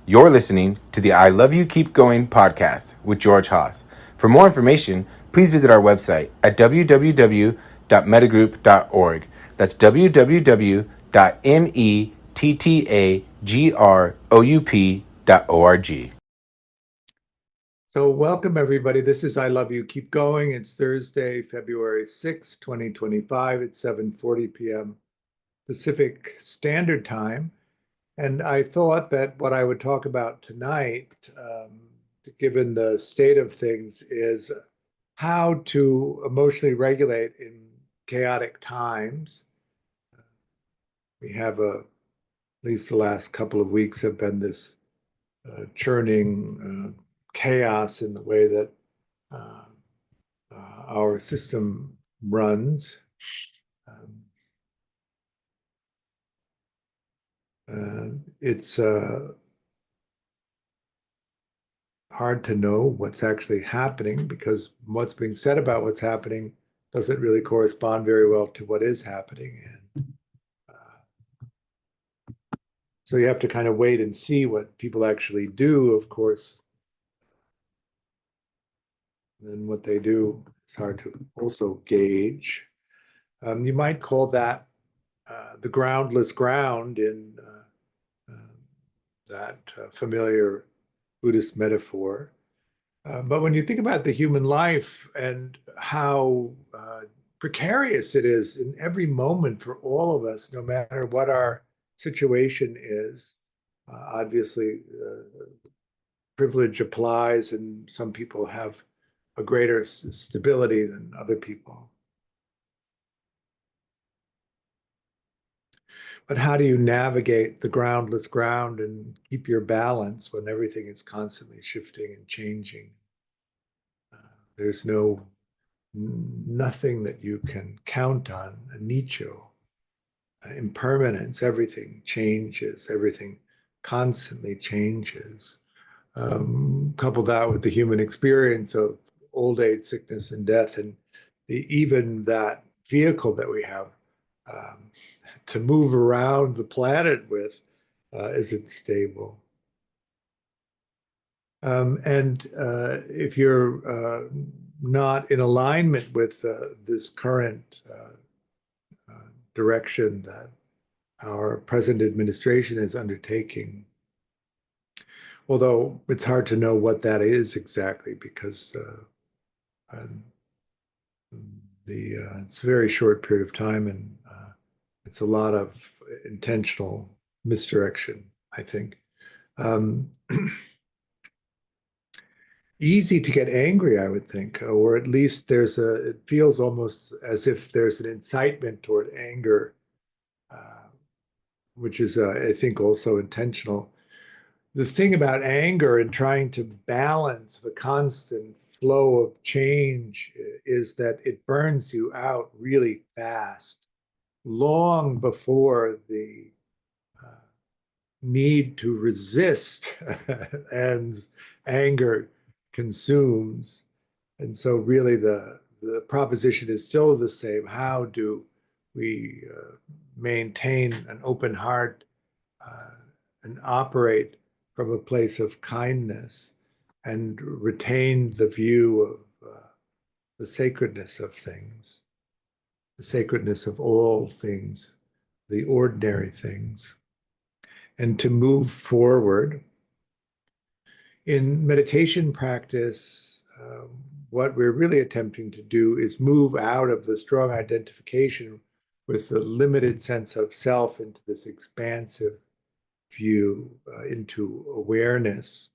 You're listening to the I Love You Keep Going podcast with George Haas. For more information, please visit our website at www.mettagroup.org. That's www.mettagroup.org. So welcome everybody. This is I Love You Keep Going. It's Thursday, February 6, 2025 at 7:40 p.m. Pacific Standard Time. And I thought that what I would talk about tonight, given the state of things, is how to emotionally regulate in chaotic times. We have at least the last couple of weeks have been this churning chaos in the way that uh, our system runs. Um, it's hard to know what's actually happening because what's being said about what's happening doesn't really correspond very well to what is happening. And so you have to kind of wait and see what people actually do, of course. And what they do is hard to also gauge. You might call that the groundless ground in that familiar Buddhist metaphor. But when you think about the human life and how precarious it is in every moment for all of us, no matter what our situation is, obviously privilege applies, and some people have a greater stability than other people. But how do you navigate the groundless ground and keep your balance when everything is constantly shifting and changing? There's nothing that you can count on, a nicho, impermanence, everything changes, everything constantly changes. Couple that with the human experience of old age, sickness, and death, and even that vehicle that we have um, to move around the planet with isn't stable. And if you're not in alignment with this current direction that our present administration is undertaking, although it's hard to know what that is exactly because it's a very short period of time and it's a lot of intentional misdirection, I think. Um, Easy to get angry, I would think, or at least it feels almost as if there's an incitement toward anger, uh, which is, I think, also intentional. The thing about anger and trying to balance the constant flow of change is that it burns you out really fast, long before the uh, need to resist and anger consumes. And so, really, the proposition is still the same. How do we maintain an open heart uh, and operate from a place of kindness and retain the view of the sacredness of things, the sacredness of all things, the ordinary things, and to move forward in meditation practice? What we're really attempting to do is move out of the strong identification with the limited sense of self into this expansive view, into awareness.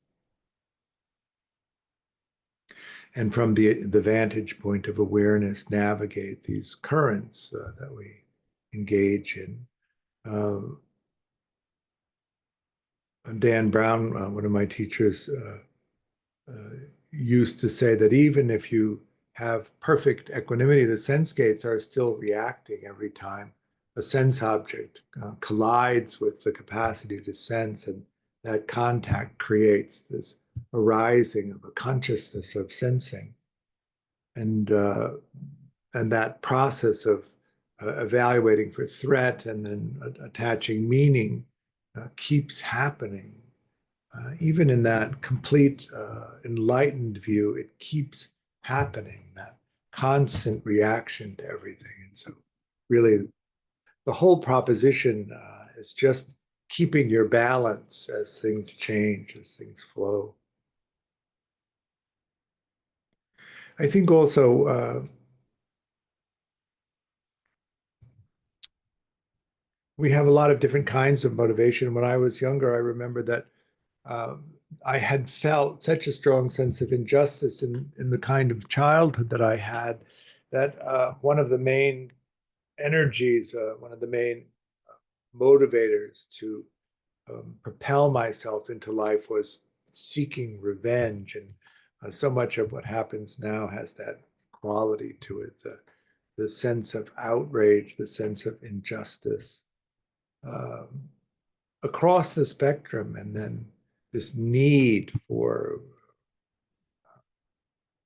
And from the vantage point of awareness, navigate these currents that we engage in. Uh, Dan Brown, one of my teachers, used to say that even if you have perfect equanimity, the sense gates are still reacting every time a sense object collides with the capacity to sense, and that contact creates this arising of a consciousness of sensing, and uh, and that process of evaluating for threat and then attaching meaning keeps happening even in that complete enlightened view, it keeps happening, that constant reaction to everything. And so, really, the whole proposition is just keeping your balance as things change, as things flow. I think also we have a lot of different kinds of motivation. When I was younger, I remember that um, I had felt such a strong sense of injustice in the kind of childhood that I had, that one of the main energies, one of the main motivators to propel myself into life was seeking revenge. And so much of what happens now has that quality to it, the sense of outrage, the sense of injustice um, across the spectrum, and then this need for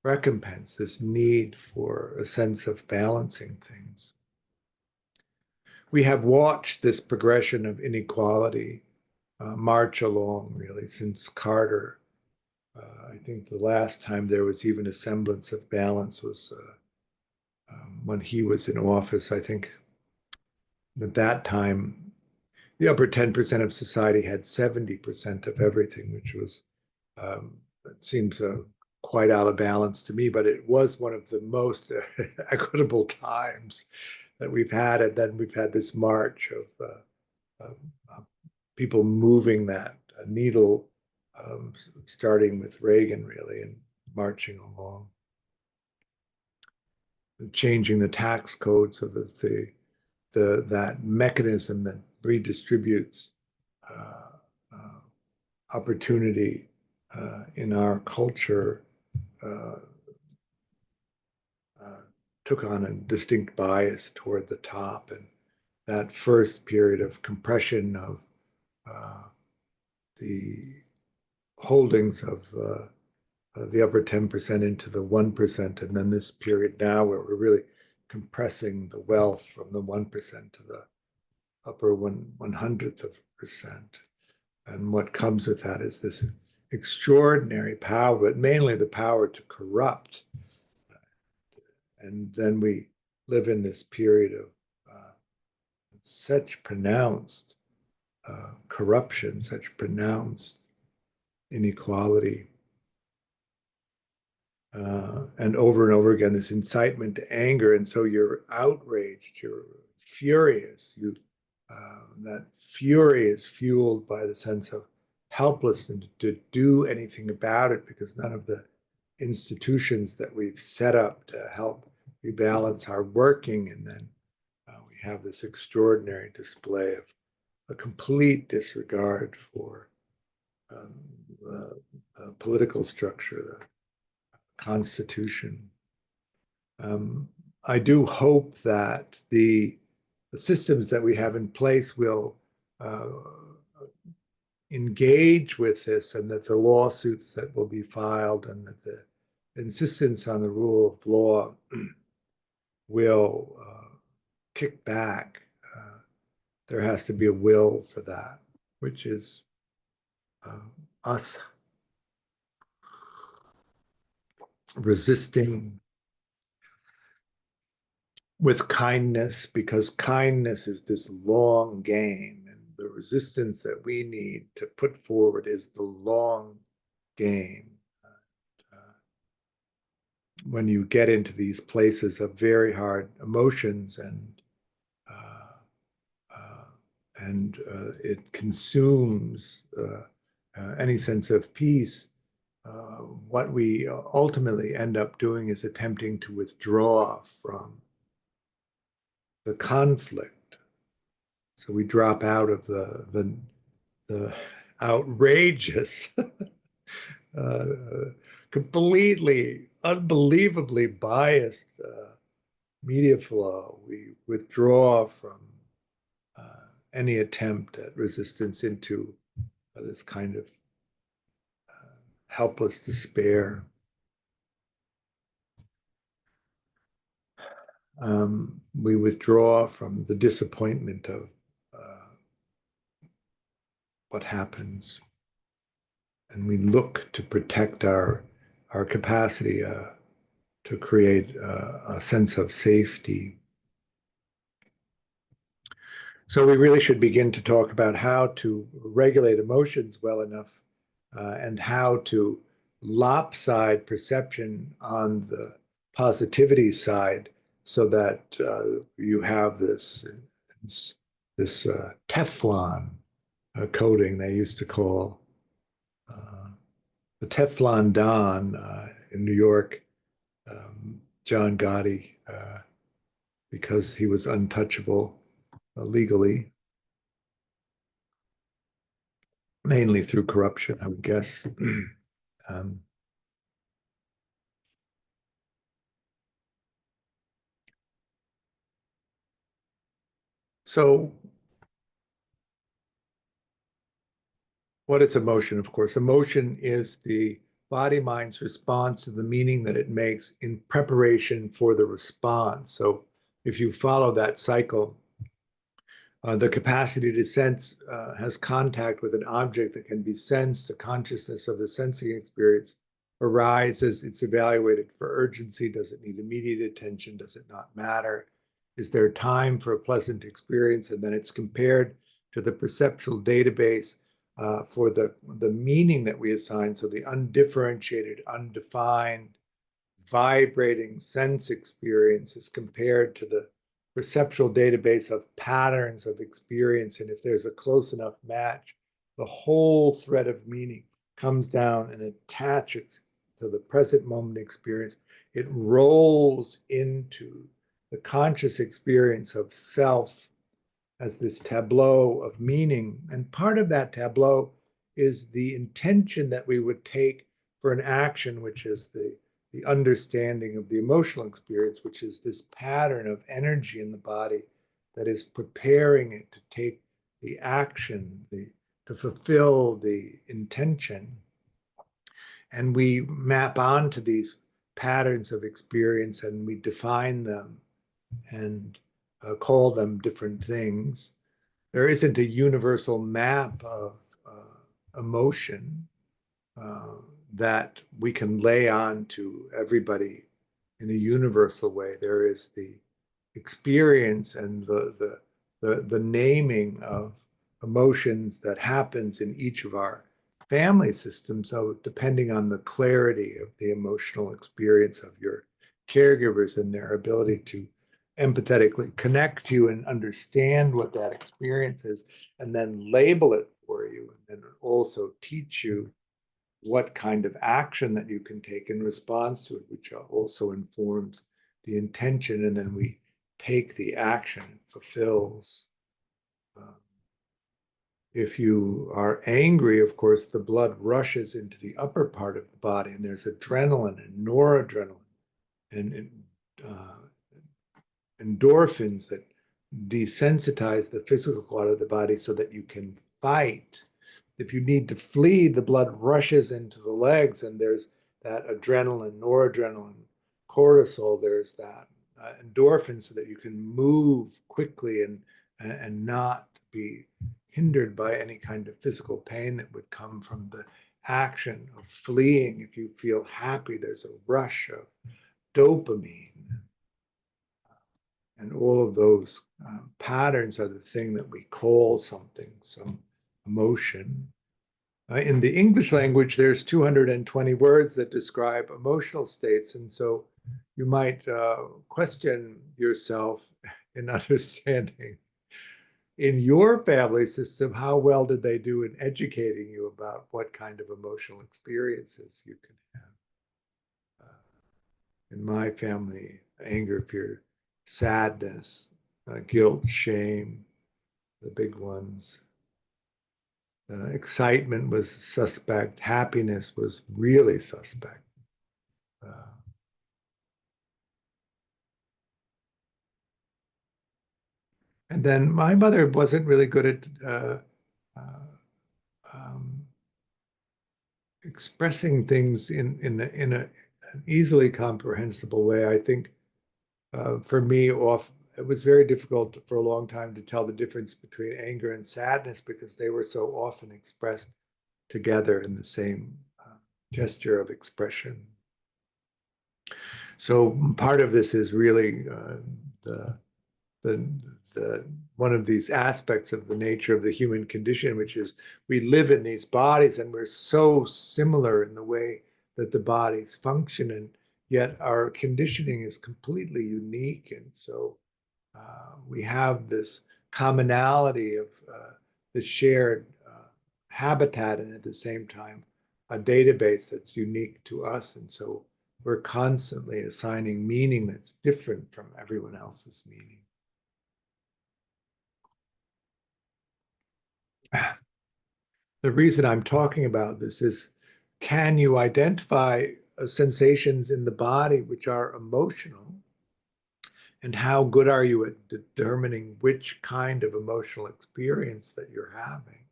recompense, this need for a sense of balancing things. We have watched this progression of inequality march along really since Carter. I think the last time there was even a semblance of balance was when he was in office. I think at that time, the upper 10% of society had 70% of everything, which was, it seems quite out of balance to me, but it was one of the most equitable times that we've had. And then we've had this march of people moving that needle, starting with Reagan, really, and marching along, changing the tax code so that that mechanism that redistributes uh, uh, opportunity in our culture uh, uh, took on a distinct bias toward the top. And that first period of compression of the holdings of the upper 10% into the 1%, and then this period now where we're really compressing the wealth from the 1% to the upper 1/100th of a percent. And what comes with that is this extraordinary power, but mainly the power to corrupt. And then we live in this period of such pronounced corruption, such pronounced inequality. And over again, this incitement to anger. And so you're outraged, you're furious. That fury is fueled by the sense of helplessness to do anything about it, because none of the institutions that we've set up to help rebalance are working. And then we have this extraordinary display of a complete disregard for um, the political structure, the Constitution. I do hope that the systems that we have in place will uh, engage with this, and that the lawsuits that will be filed and that the insistence on the rule of law will kick back. There has to be a will for that, which is us resisting with kindness, because kindness is this long game, and the resistance that we need to put forward is the long game. When you get into these places of very hard emotions uh, it consumes any sense of peace, what we ultimately end up doing is attempting to withdraw from the conflict. So we drop out of the outrageous, uh, completely, unbelievably biased media flow. We withdraw from any attempt at resistance into this kind of helpless despair. We withdraw from the disappointment of what happens. and we look to protect our capacity to create a sense of safety. So we really should begin to talk about how to regulate emotions well enough and how to lopside perception on the positivity side so that you have this Teflon coating they used to call uh, the Teflon Don in New York, John Gotti, because he was untouchable legally, mainly through corruption, I would guess. um, so, what is emotion? Of course, emotion is the body mind's response to the meaning that it makes in preparation for the response. So, if you follow that cycle, the capacity to sense has contact with an object that can be sensed. The consciousness of the sensing experience arises. It's evaluated for urgency. Does it need immediate attention? Does it not matter? Is there time for a pleasant experience? And then it's compared to the perceptual database for the meaning that we assign. So the undifferentiated, undefined, vibrating sense experience is compared to the perceptual database of patterns of experience. And if there's a close enough match, the whole thread of meaning comes down and attaches to the present moment experience. It rolls into the conscious experience of self as this tableau of meaning. And part of that tableau is the intention that we would take for an action, which is the understanding of the emotional experience, which is this pattern of energy in the body that is preparing it to take the action, to fulfill the intention. And we map onto these patterns of experience and we define them and call them different things. There isn't a universal map of emotion uh, that we can lay on to everybody in a universal way. There is the experience and the naming of emotions that happens in each of our family systems. So depending on the clarity of the emotional experience of your caregivers and their ability to empathetically connect you and understand what that experience is, and then label it for you, and then also teach you what kind of action that you can take in response to it, which also informs the intention, and then we take the action it fulfills. Uh, if you are angry, of course, the blood rushes into the upper part of the body, and there's adrenaline and noradrenaline and uh, endorphins that desensitize the physical part of the body so that you can fight. If you need to flee, the blood rushes into the legs, and there's that adrenaline, noradrenaline, cortisol. There's that endorphin, so that you can move quickly and not be hindered by any kind of physical pain that would come from the action of fleeing. If you feel happy, there's a rush of dopamine, and all of those patterns are the thing that we call something, some emotion. In the English language, there's 220 words that describe emotional states. And so you might question yourself in understanding in your family system, how well did they do in educating you about what kind of emotional experiences you can have? In my family, anger, fear, sadness, guilt, shame, the big ones. Excitement was suspect. Happiness was really suspect. Uh, and then my mother wasn't really good at uh, um, expressing things in an easily comprehensible way. I think for me, it was very difficult for a long time to tell the difference between anger and sadness because they were so often expressed together in the same gesture of expression. So part of this is really the, the one of these aspects of the nature of the human condition, which is we live in these bodies and we're so similar in the way that the bodies function, and yet our conditioning is completely unique. And so we have this commonality of the shared habitat, and at the same time a database that's unique to us. And so we're constantly assigning meaning that's different from everyone else's meaning. The reason I'm talking about this is, can you identify sensations in the body which are emotional? And how good are you at determining which kind of emotional experience that you're having,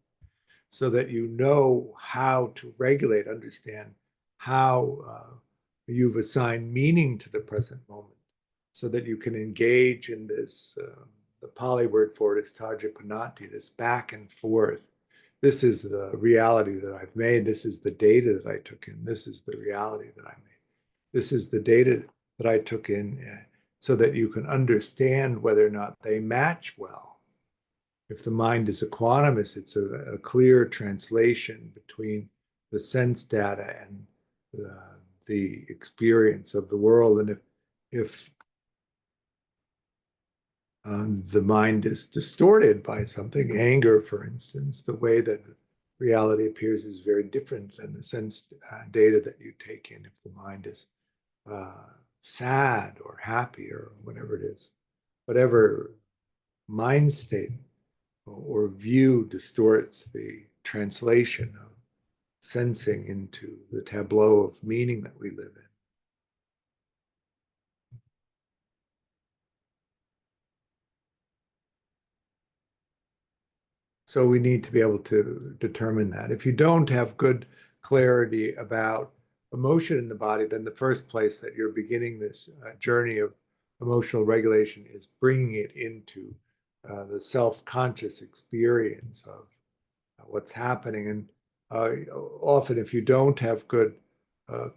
so that you know how to regulate, understand how you've assigned meaning to the present moment, so that you can engage in this, the Pali word for it is tajapanati, this back and forth. This is the reality that I've made. This is the data that I took in. This is the reality that I made. This is the data that I took in, so that you can understand whether or not they match well. If the mind is equanimous, it's a clear translation between the sense data and the experience of the world. And if the mind is distorted by something, anger, for instance, the way that reality appears is very different than the sense data that you take in. If the mind is sad or happy or whatever it is, whatever mind state or view distorts the translation of sensing into the tableau of meaning that we live in. So we need to be able to determine that. If you don't have good clarity about emotion in the body, then the first place that you're beginning this journey of emotional regulation is bringing it into the self-conscious experience of what's happening. And often, if you don't have good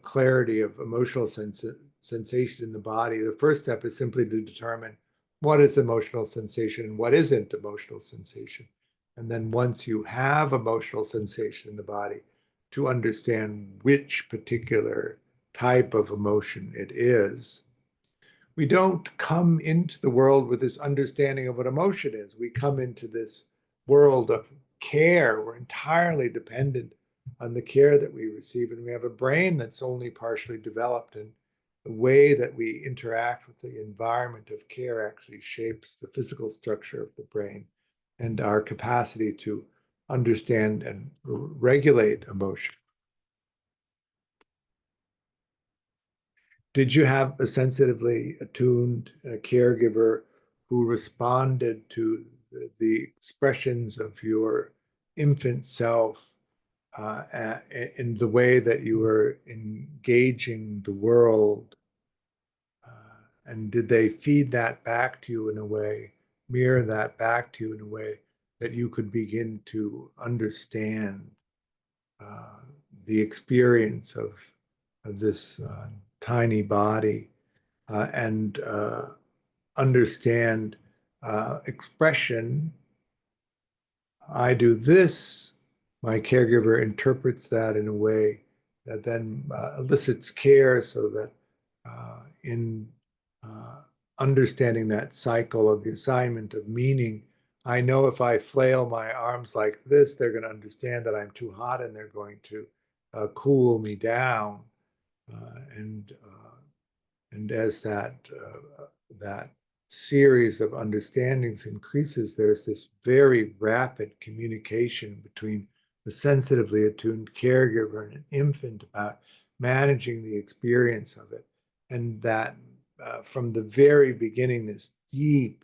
clarity of emotional sensation in the body, the first step is simply to determine what is emotional sensation and what isn't emotional sensation. And then once you have emotional sensation in the body, to understand which particular type of emotion it is. We don't come into the world with this understanding of what emotion is. We come into this world of care. We're entirely dependent on the care that we receive. And we have a brain that's only partially developed. And the way that we interact with the environment of care actually shapes the physical structure of the brain and our capacity to understand and regulate emotion. Did you have a sensitively attuned caregiver who responded to the expressions of your infant self in the way that you were engaging the world? And did they feed that back to you in a way, mirror that back to you in a way that you could begin to understand uh, the experience of this tiny body and understand expression? I do this, my caregiver interprets that in a way that then elicits care, so that in understanding that cycle of the assignment of meaning, I know if I flail my arms like this, they're going to understand that I'm too hot and they're going to cool me down. Uh, and and as that series of understandings increases, there's this very rapid communication between the sensitively attuned caregiver and an infant about managing the experience of it. And that from the very beginning, this deep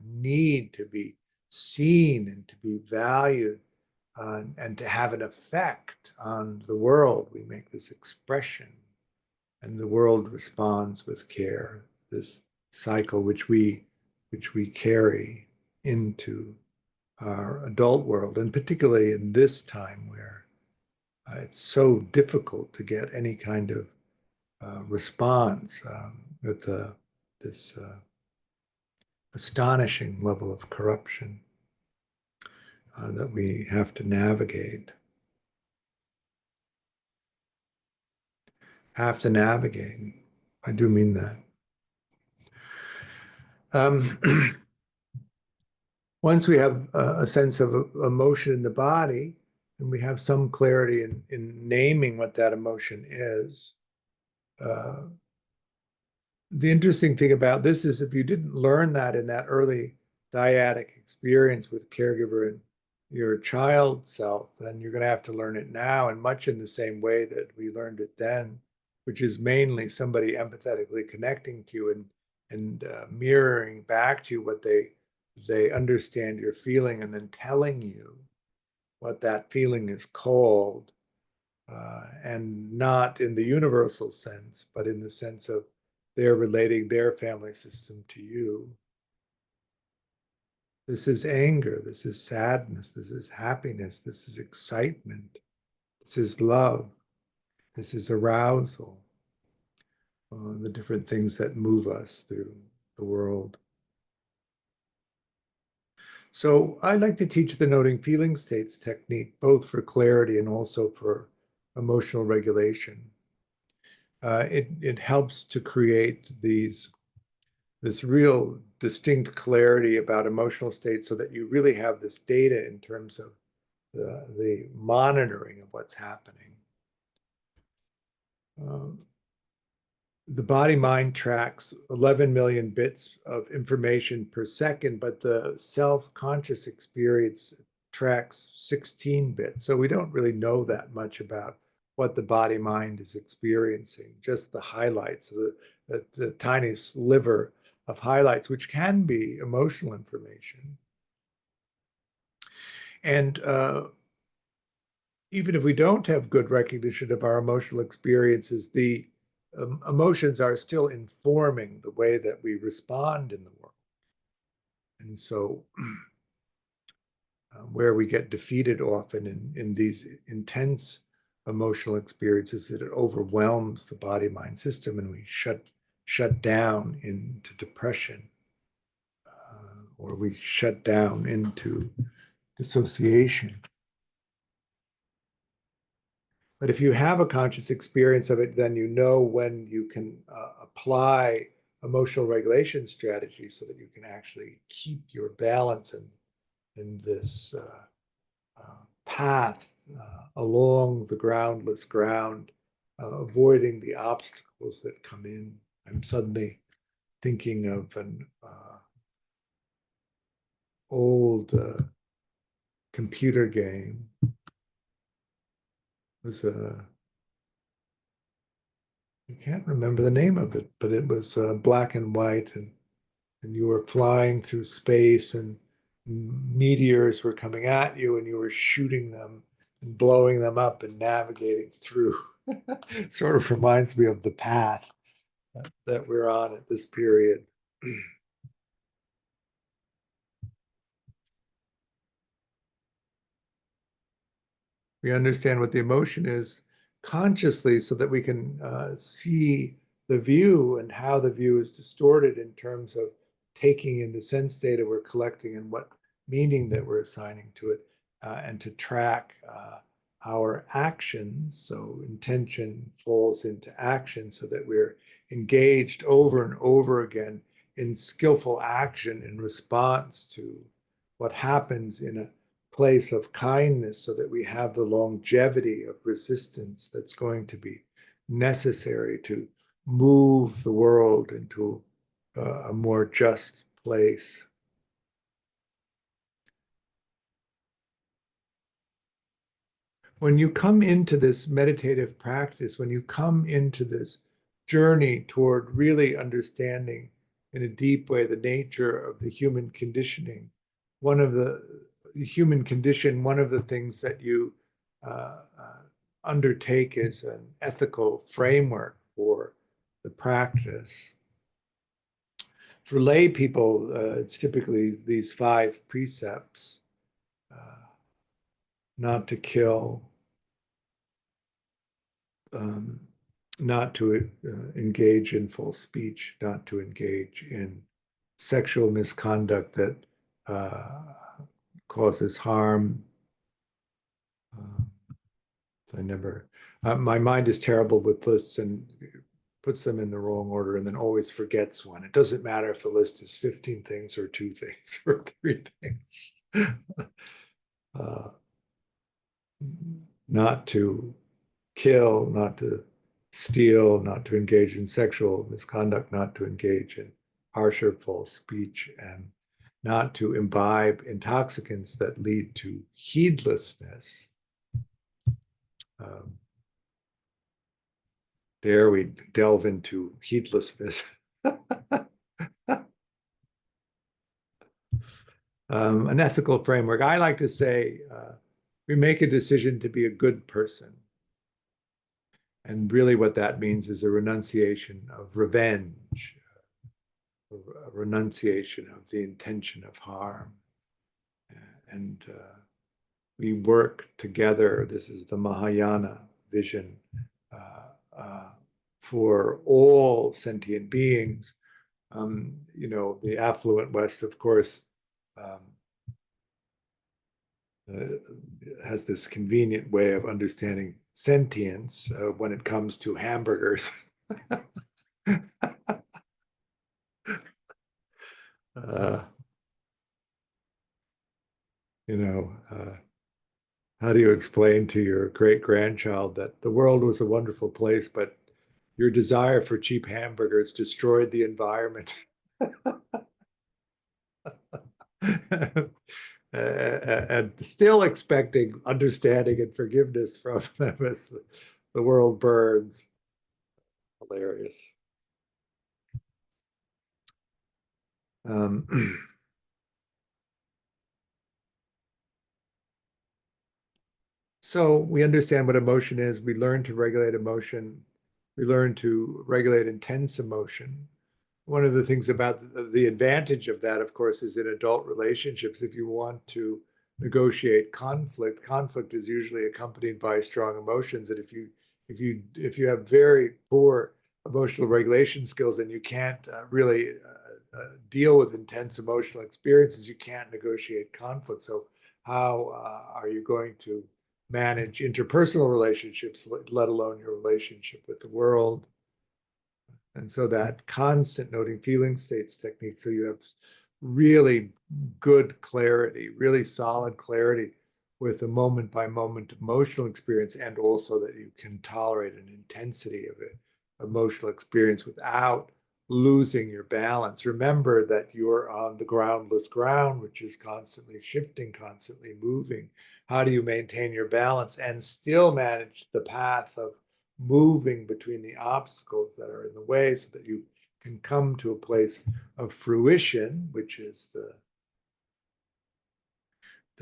need to be seen and to be valued and to have an effect on the world. We make this expression and the world responds with care. This cycle which we carry into our adult world, and particularly in this time where it's so difficult to get any kind of response with this astonishing level of corruption that we have to navigate. Have to navigate. I do mean that. Once we have a sense of emotion in the body, and we have some clarity in naming what that emotion is, uh, the interesting thing about this is if you didn't learn that in that early dyadic experience with caregiver and your child self, then you're going to have to learn it now, and much in the same way that we learned it then, which is mainly somebody empathetically connecting to you and mirroring back to you what they understand you're feeling, and then telling you what that feeling is called, and not in the universal sense, but in the sense of they're relating their family system to you. This is anger, this is sadness, this is happiness, this is excitement, this is love, this is arousal, the different things that move us through the world. So I like to teach the noting feeling states technique, both for clarity and also for emotional regulation. It helps to create this real distinct clarity about emotional states so that you really have this data in terms of the monitoring of what's happening. Um, the body mind tracks 11 million bits of information per second, but the self-conscious experience tracks 16 bits. So we don't really know that much about what the body mind is experiencing, just the highlights, the tiny sliver of highlights, which can be emotional information. And even if we don't have good recognition of our emotional experiences, the emotions are still informing the way that we respond in the world. And so, where we get defeated often in these intense emotional experiences, that it overwhelms the body-mind system, and we shut down into depression, or we shut down into dissociation. But if you have a conscious experience of it, then you know when you can apply emotional regulation strategies so that you can actually keep your balance in this path along the groundless ground, avoiding the obstacles that come in. I'm suddenly thinking of an old computer game. It was I can't remember the name of it, but it was black and white, and you were flying through space, and meteors were coming at you, and you were shooting them and blowing them up and navigating through. Sort of reminds me of the path that we're on at this period. We understand what the emotion is consciously so that we can see the view and how the view is distorted in terms of taking in the sense data we're collecting and what meaning that we're assigning to it, and to track our actions. So intention falls into action so that we're engaged over and over again in skillful action in response to what happens in a place of kindness, so that we have the longevity of resistance that's going to be necessary to move the world into a more just place. When you come into this meditative practice, when you come into this journey toward really understanding in a deep way the nature of the human conditioning, one of the human condition, one of the things that you undertake is an ethical framework for the practice. For lay people, it's typically these 5 precepts: not to kill, um, not to engage in false speech, not to engage in sexual misconduct that causes harm. So I never, my mind is terrible with lists and puts them in the wrong order and then always forgets one. It doesn't matter if the list is 15 things or 2 things or 3 things. uh, not to kill, not to steal, not to engage in sexual misconduct, not to engage in harsh or false speech, and not to imbibe intoxicants that lead to heedlessness. Um, there we delve into heedlessness. An ethical framework. I like to say we make a decision to be a good person. And really, what that means is a renunciation of revenge, a renunciation of the intention of harm. And we work together. This is the Mahayana vision for all sentient beings. The affluent West, of course, um, has this convenient way of understanding sentience when it comes to hamburgers. uh, you know, how do you explain to your great grandchild that the world was a wonderful place, but your desire for cheap hamburgers destroyed the environment? And still expecting understanding and forgiveness from them as the world burns. Hilarious. Um, so we understand what emotion is. We learn to regulate emotion. We learn to regulate intense emotion. One of the things about the advantage of that, of course, is in adult relationships. If you want to negotiate conflict is usually accompanied by strong emotions. And if you have very poor emotional regulation skills and you can't really deal with intense emotional experiences, you can't negotiate conflict. So how are you going to manage interpersonal relationships, let alone your relationship with the world? And so that constant noting feeling states technique, so you have really good clarity, really solid clarity with a moment by moment emotional experience, and also that you can tolerate an intensity of it, emotional experience without losing your balance. Remember that you're on the groundless ground, which is constantly shifting, constantly moving. How do you maintain your balance and still manage the path of moving between the obstacles that are in the way so that you can come to a place of fruition, which is the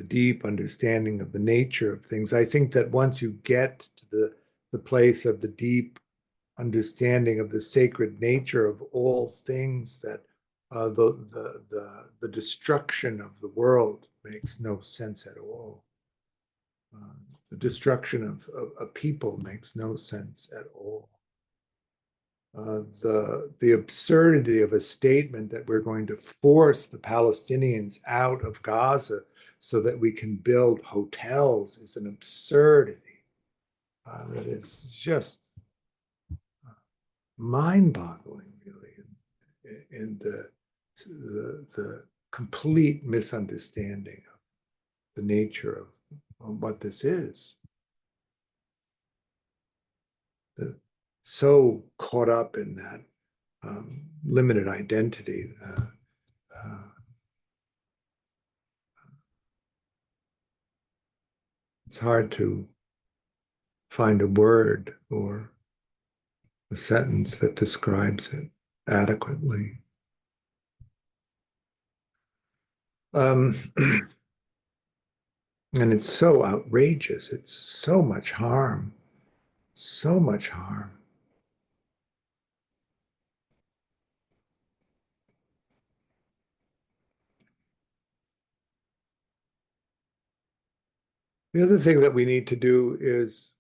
deep understanding of the nature of things? I think that once you get to the place of the deep understanding of the sacred nature of all things, that the destruction of the world makes no sense at all. The destruction of a people makes no sense at all. The absurdity of a statement that we're going to force the Palestinians out of Gaza so that we can build hotels is an absurdity that is just mind-boggling, really, in the complete misunderstanding of the nature of what this is. So caught up in that limited identity. It's hard to find a word or a sentence that describes it adequately. Um, and it's so outrageous. It's so much harm, so much harm. The other thing that we need to do is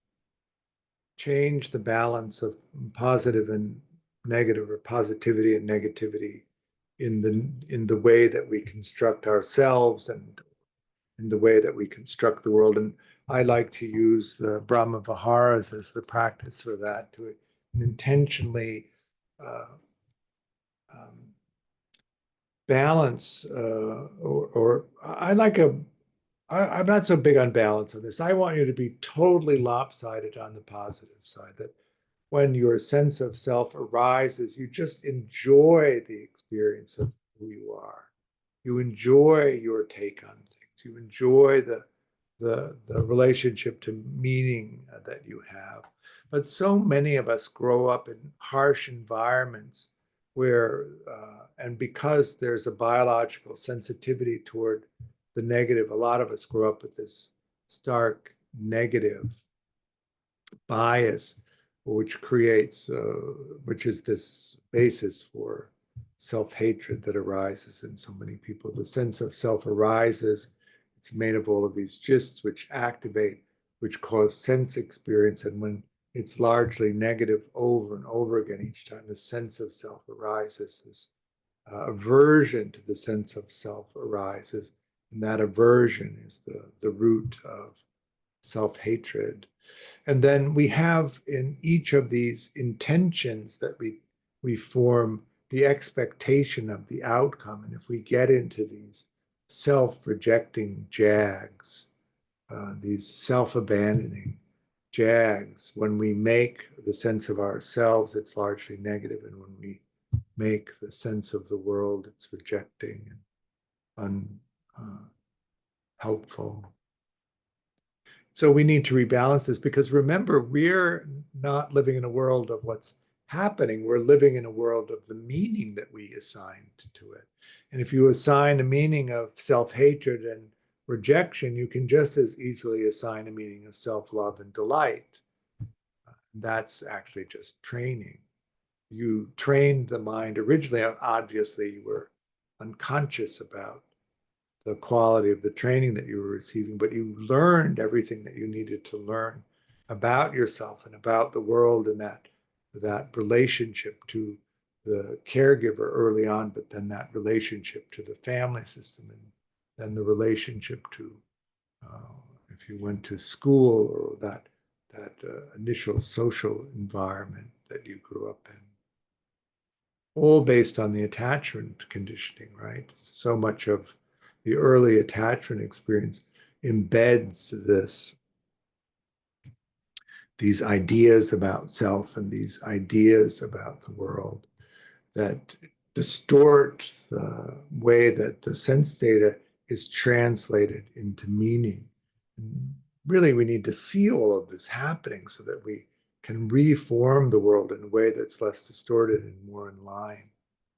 change the balance of positive and negative, or positivity and negativity in the way that we construct ourselves and in the way that we construct the world. And I like to use the Brahma Viharas as the practice for that, to intentionally uh, um, balance, or I like I'm not so big on balance on this. I want you to be totally lopsided on the positive side, that when your sense of self arises, you just enjoy the experience of who you are. You enjoy your take on things. You enjoy the relationship to meaning that you have. But so many of us grow up in harsh environments where, and because there's a biological sensitivity toward the negative, a lot of us grow up with this stark negative bias, which creates, which is this basis for self-hatred that arises in so many people. The sense of self arises. It's made of all of these gists which activate, which cause sense experience. And when it's largely negative over and over again, each time the sense of self arises, this aversion to the sense of self arises. And that aversion is the root of self-hatred. And then we have in each of these intentions that we form the expectation of the outcome. And if we get into these self-rejecting jags, these self-abandoning jags, when we make the sense of ourselves, it's largely negative. And when we make the sense of the world, it's rejecting and unhelpful. So we need to rebalance this, because remember, we're not living in a world of what's happening. We're living in a world of the meaning that we assigned to it. And if you assign a meaning of self-hatred and rejection, you can just as easily assign a meaning of self-love and delight. That's actually just training. You trained the mind originally. Obviously, you were unconscious about the quality of the training that you were receiving, but you learned everything that you needed to learn about yourself and about the world, and that relationship to the caregiver early on, but then that relationship to the family system, and then the relationship to, if you went to school, or that initial social environment that you grew up in. All based on the attachment conditioning, right? So much of the early attachment experience embeds these ideas about self and these ideas about the world that distort the way that the sense data is translated into meaning. And really, we need to see all of this happening so that we can reform the world in a way that's less distorted and more in line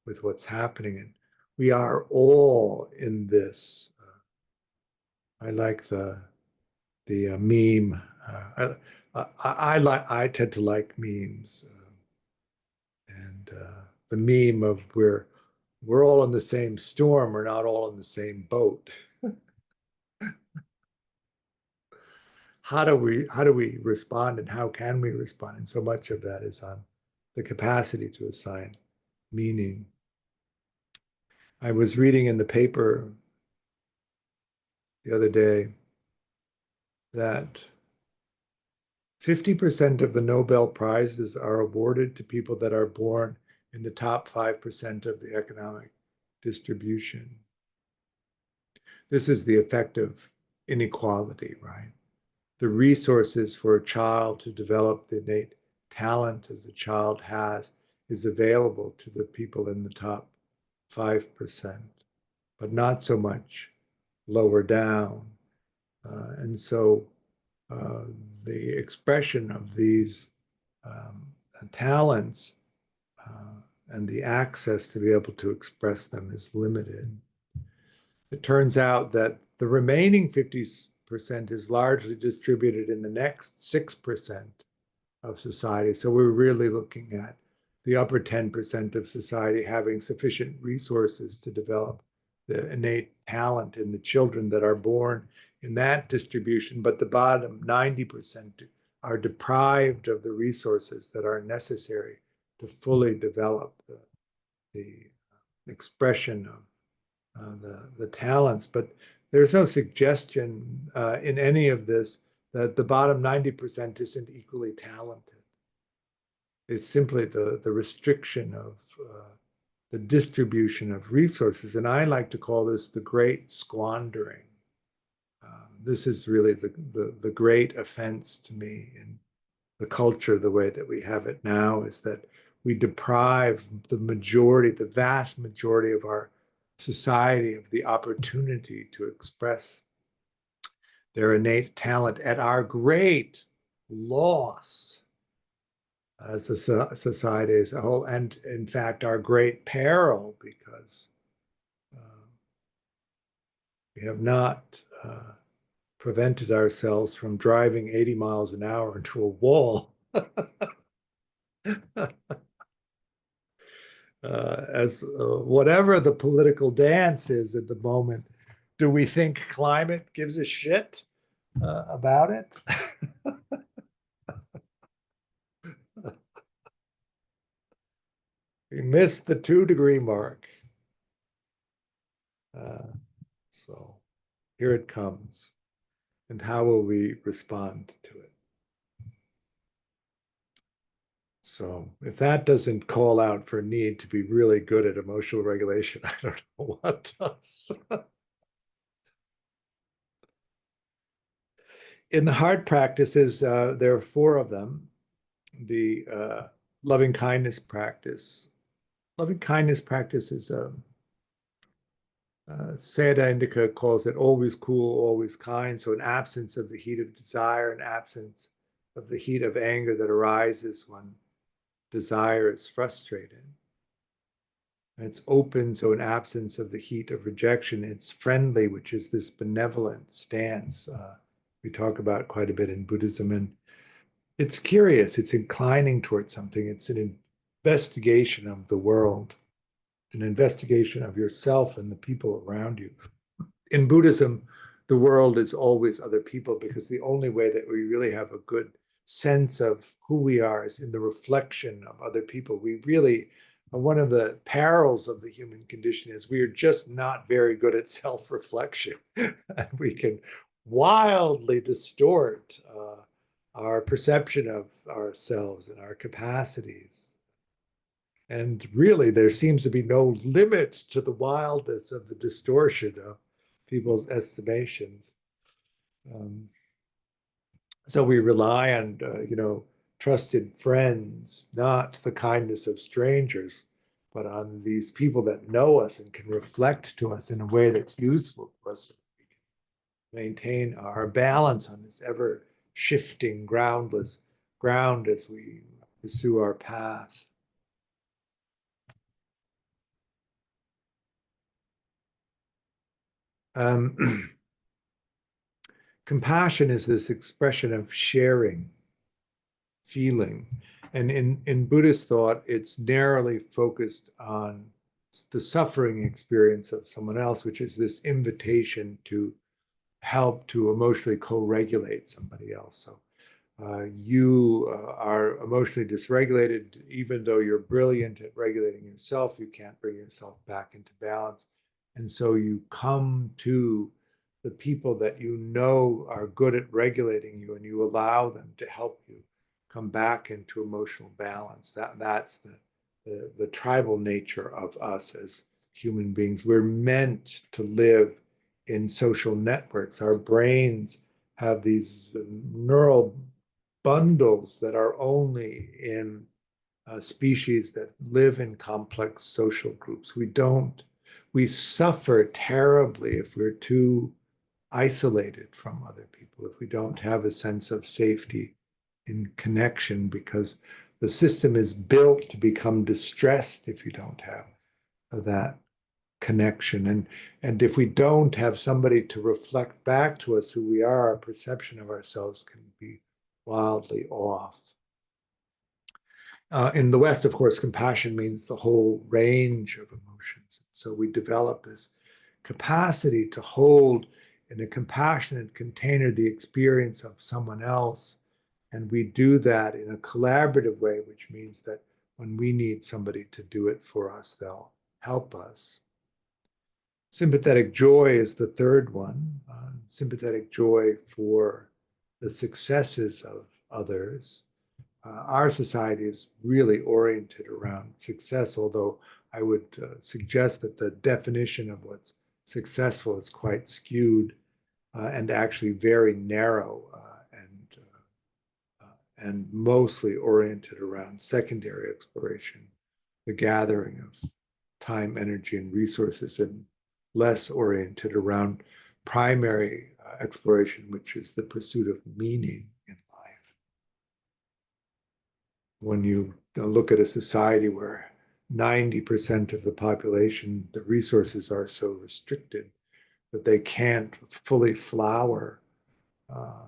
with what's happening. And we are all in this. I like the meme. I tend to like memes, and the meme of we're all in the same storm, we're not all in the same boat. How do we respond, and how can we respond? And so much of that is on the capacity to assign meaning. I was reading in the paper the other day that 50% of the Nobel Prizes are awarded to people that are born in the top 5% of the economic distribution. This is the effect of inequality, right? The resources for a child to develop the innate talent that the child has is available to the people in the top 5%, but not so much lower down. And so uh, the expression of these um, talents and the access to be able to express them is limited. It turns out that the remaining 50% is largely distributed in the next 6% of society. So we're really looking at the upper 10% of society having sufficient resources to develop the innate talent in the children that are born in that distribution, but the bottom 90% are deprived of the resources that are necessary to fully develop the expression of the talents. But there's no suggestion in any of this that the bottom 90% isn't equally talented. It's simply the restriction of the distribution of resources. And I like to call this the great squandering. This is really the great offense to me in the culture, the way that we have it now, is that we deprive the vast majority of our society of the opportunity to express their innate talent at our great loss as a society as a whole, and in fact, our great peril, because we have not prevented ourselves from driving 80 miles an hour into a wall. As whatever the political dance is at the moment, do we think climate gives a shit about it? We missed the 2-degree mark. So here it comes. And how will we respond to it? So if that doesn't call out for a need to be really good at emotional regulation, I don't know what does. In the heart practices, there are 4 of them. The loving kindness practice. Loving kindness practice is Sayadaw Indica calls it always cool, always kind. So an absence of the heat of desire, an absence of the heat of anger that arises when desire is frustrated. And it's open, so an absence of the heat of rejection. It's friendly, which is this benevolent stance we talk about quite a bit in Buddhism. And it's curious, it's inclining towards something. It's an investigation of the world, an investigation of yourself and the people around you. In Buddhism, the world is always other people, because the only way that we really have a good sense of who we are is in the reflection of other people. We really, one of the perils of the human condition is we are just not very good at self-reflection. We can wildly distort our perception of ourselves and our capacities. And really, there seems to be no limit to the wildness of the distortion of people's estimations. So we rely on, trusted friends, not the kindness of strangers, but on these people that know us and can reflect to us in a way that's useful for us. We can maintain our balance on this ever shifting, groundless ground as we pursue our path. Compassion is this expression of sharing, feeling. And in Buddhist thought, it's narrowly focused on the suffering experience of someone else, which is this invitation to help to emotionally co-regulate somebody else. So you are emotionally dysregulated. Even though you're brilliant at regulating yourself, you can't bring yourself back into balance. And so you come to the people that you know are good at regulating you, and you allow them to help you come back into emotional balance. That's the tribal nature of us as human beings. We're meant to live in social networks. Our brains have these neural bundles that are only in species that live in complex social groups. We suffer terribly if we're too isolated from other people, if we don't have a sense of safety in connection, because the system is built to become distressed if you don't have that connection. And if we don't have somebody to reflect back to us who we are, our perception of ourselves can be wildly off. In the West, of course, compassion means the whole range of emotions. So we develop this capacity to hold in a compassionate container the experience of someone else And we do that in a collaborative way, which means that when we need somebody to do it for us, they'll help us. Sympathetic joy is the third one. Sympathetic joy for the successes of others. Our society is really oriented around success, although I would suggest that the definition of what's successful is quite skewed and actually very narrow and mostly oriented around secondary exploration, the gathering of time, energy, and resources, and less oriented around primary exploration, which is the pursuit of meaning in life. When you look at a society where 90% of the population, the resources are so restricted that they can't fully flower, uh,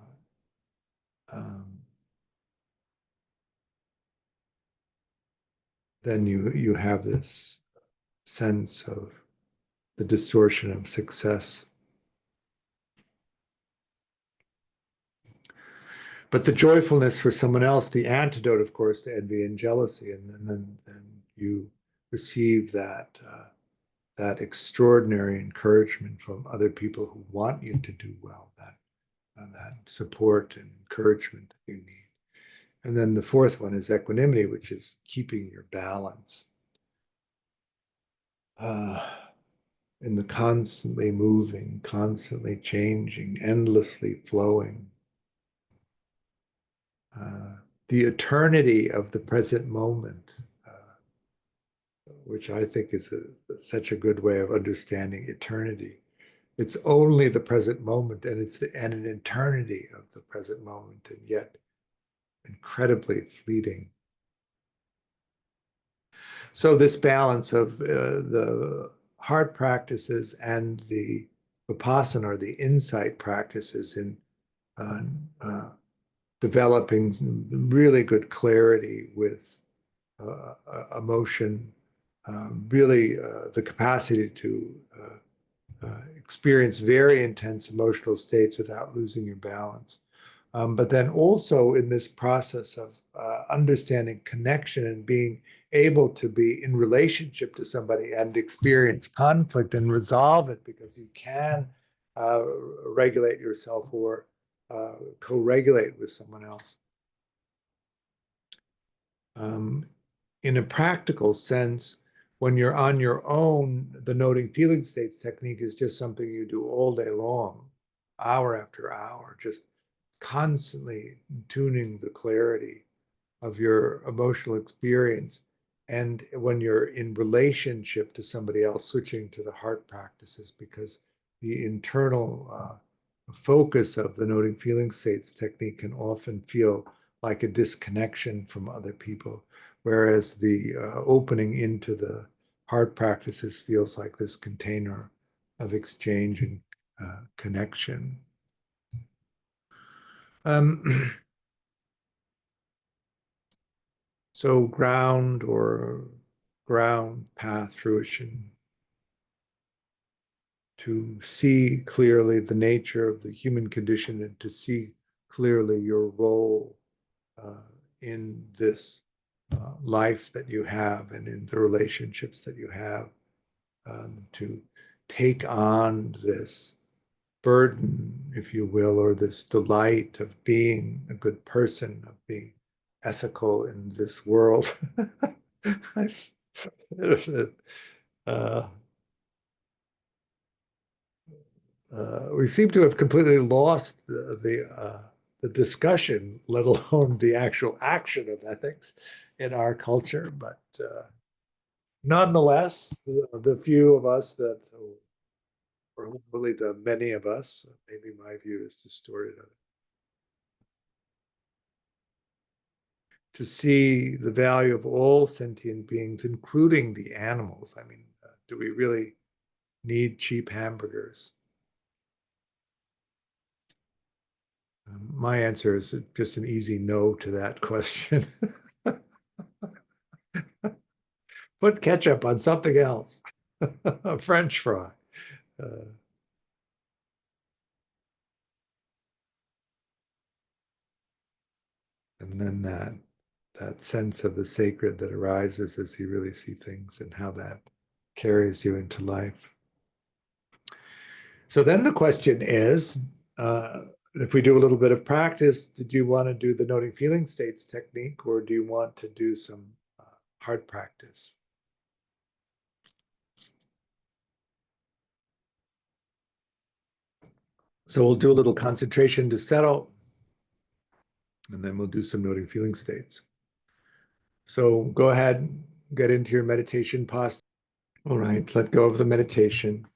um, then you have this sense of the distortion of success. But the joyfulness for someone else, the antidote, of course, to envy and jealousy, and then you receive that extraordinary encouragement from other people who want you to do well, that support and encouragement that you need. And then the fourth one is equanimity, which is keeping your balance. In the constantly moving, constantly changing, endlessly flowing. The eternity of the present moment, which I think is such a good way of understanding eternity. It's only the present moment, and it's and an eternity of the present moment, and yet incredibly fleeting. So this balance of the heart practices and the Vipassana, or the insight practices, in uh, uh, developing really good clarity with emotion, really the capacity to experience very intense emotional states without losing your balance. But then also in this process of understanding connection and being able to be in relationship to somebody and experience conflict and resolve it, because you can uh, regulate yourself or co-regulate with someone else. In a practical sense, when you're on your own, the noting feeling states technique is just something you do all day long, hour after hour, just constantly tuning the clarity of your emotional experience. And when you're in relationship to somebody else, switching to the heart practices, because the internal focus of the noting feeling states technique can often feel like a disconnection from other people, whereas the opening into the heart practices feels like this container of exchange and connection. So ground path fruition, to see clearly the nature of the human condition and to see clearly your role in this life that you have and in the relationships that you have, to take on this burden, if you will, or this delight of being a good person, of being ethical in this world. uh, we seem to have completely lost the discussion, let alone the actual action of ethics in our culture. But nonetheless, the few of us that, or hopefully the many of us, maybe my view is distorted, to see the value of all sentient beings, including the animals. I mean, do we really need cheap hamburgers? My answer is just an easy no to that question. Put ketchup on something else, a French fry. Uh, And then that sense of the sacred that arises as you really see things and how that carries you into life. So then the question is, if we do a little bit of practice, did you want to do the noting feeling states technique, or do you want to do some hard practice? So we'll do a little concentration to settle, and then we'll do some noting feeling states. So go ahead, get into your meditation posture. All right, let go of the meditation.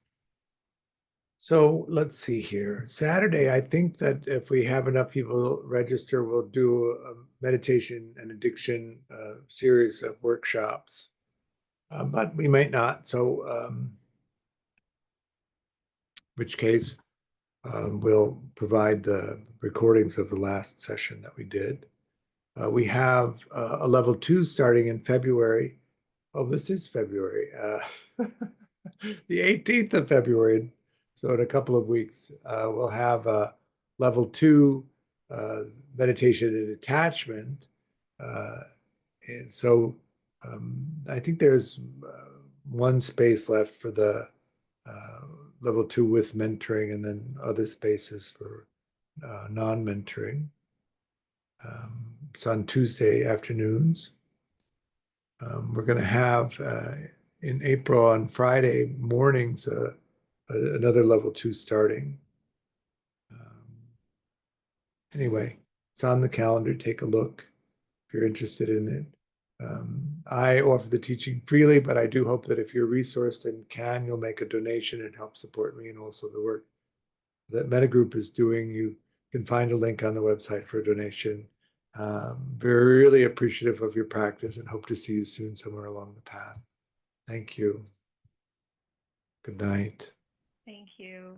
So let's see here. Saturday, I think that if we have enough people register, we'll do a meditation and addiction series of workshops, but we might not. So, which case, we'll provide the recordings of the last session that we did. We have a level 2 starting in February. Oh, this is February, the 18th of February. So in a couple of weeks, we'll have a level 2 meditation and attachment. And so I think there's one space left for the level 2 with mentoring, and then other spaces for non-mentoring. It's on Tuesday afternoons. We're going to have in April on Friday mornings another level 2 starting. Anyway, it's on the calendar. Take a look if you're interested in it. I offer the teaching freely, but I do hope that if you're resourced and can, you'll make a donation and help support me and also the work that Mettagroup is doing. You can find a link on the website for a donation. Very really appreciative of your practice and hope to see you soon somewhere along the path. Thank you. Good night. Thank you.